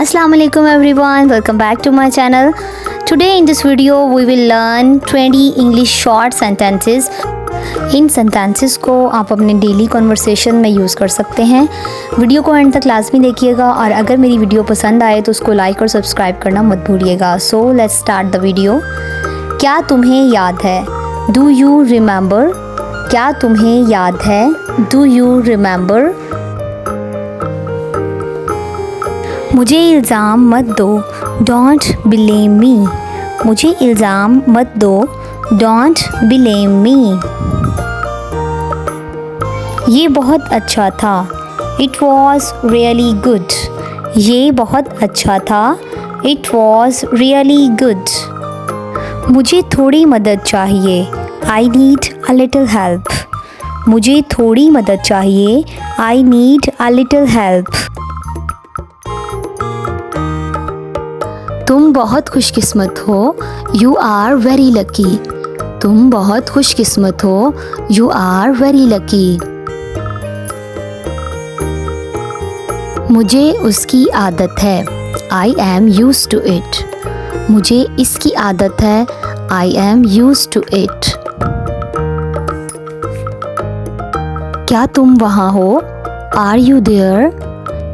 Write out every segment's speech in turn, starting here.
Assalamu alaikum everyone, welcome back to my channel. Today in this video we will learn 20 English short sentences. In sentences को आप अपने daily conversation में use कर सकते हैं। Video को एंड तक लाजमी देखिएगा और अगर मेरी वीडियो पसंद आए तो उसको लाइक और सब्सक्राइब करना मत भूलिएगा। So let's start the video. क्या तुम्हें याद है? Do you remember? क्या तुम्हें याद है? Do you remember? मुझे इल्ज़ाम मत दो, डोंट ब्लेम मी। मुझे इल्ज़ाम मत दो, डोंट ब्लेम मी। ये बहुत अच्छा था, इट वॉज़ रियली गुड। ये बहुत अच्छा था, इट वॉज़ रियली गुड। मुझे थोड़ी मदद चाहिए, I need a little help. मुझे थोड़ी मदद चाहिए, I need a little help. तुम बहुत खुशकिस्मत हो, यू आर वेरी लकी। तुम बहुत खुशकिस्मत हो, यू आर वेरी लकी। मुझे उसकी आदत है, I am use to it. मुझे इसकी आदत है, I am use to it. क्या तुम वहाँ हो? Are you there?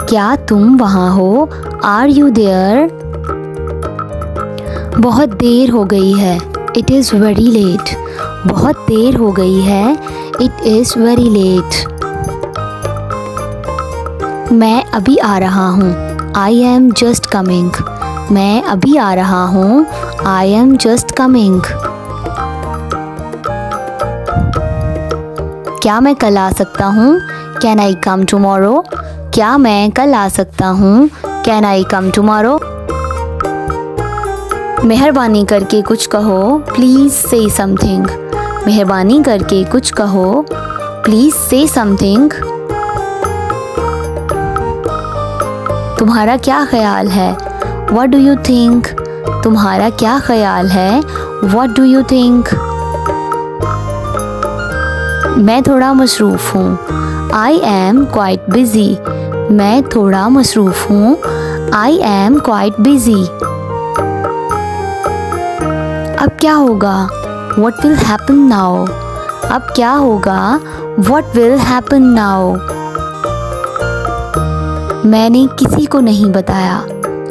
क्या तुम वहाँ हो? Are you there? बहुत देर हो गई है, इट इज़ वेरी लेट। बहुत देर हो गई है, इट इज़ वेरी लेट। मैं अभी आ रहा हूँ, आई एम जस्ट कमिंग। मैं अभी आ रहा हूँ, आई एम जस्ट कमिंग। क्या मैं कल आ सकता हूँ? Can I come tomorrow? क्या मैं कल आ सकता हूँ? Can I come tomorrow? मेहरबानी करके कुछ कहो, प्लीज़ से समथिंग। मेहरबानी करके कुछ कहो, प्लीज़ से समथिंग। तुम्हारा क्या ख्याल है? What do you think? तुम्हारा क्या ख्याल है? What do you think? मैं थोड़ा मसरूफ़ हूँ, आई एम क्वाइट बिज़ी। मैं थोड़ा मसरूफ़ हूँ, आई एम क्वाइट बिज़ी। अब क्या होगा? What will happen now? अब क्या होगा? What will happen now? मैंने किसी को नहीं बताया,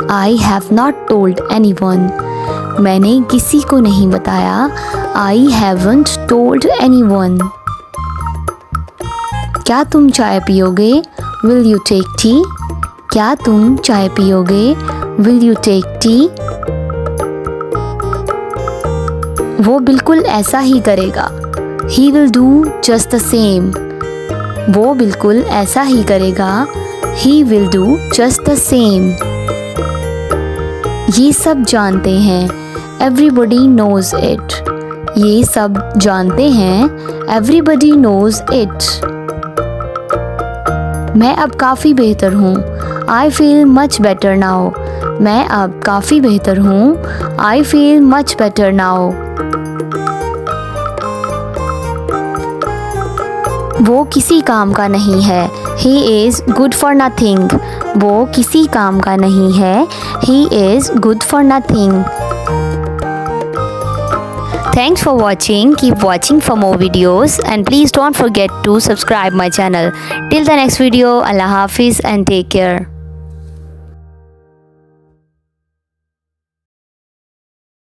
I have not told anyone. मैंने किसी को नहीं बताया, I haven't told anyone. क्या तुम चाय पियोगे? Will you take tea? क्या तुम चाय पियोगे? Will you take tea? वो बिल्कुल ऐसा ही करेगा, He will do just the same. वो बिल्कुल ऐसा ही करेगा, He will do just the same. ये सब जानते हैं, Everybody knows it. ये सब जानते हैं, Everybody knows it. मैं अब काफ़ी बेहतर हूँ, I feel much better now. मैं अब काफ़ी बेहतर हूँ, I feel much better now. वो किसी काम का नहीं है, He is good for nothing. वो किसी काम का नहीं है, He is good for nothing. Thanks for watching. Keep watching for more videos and please don't forget to subscribe my channel. Till the next video, Allah Hafiz and take care.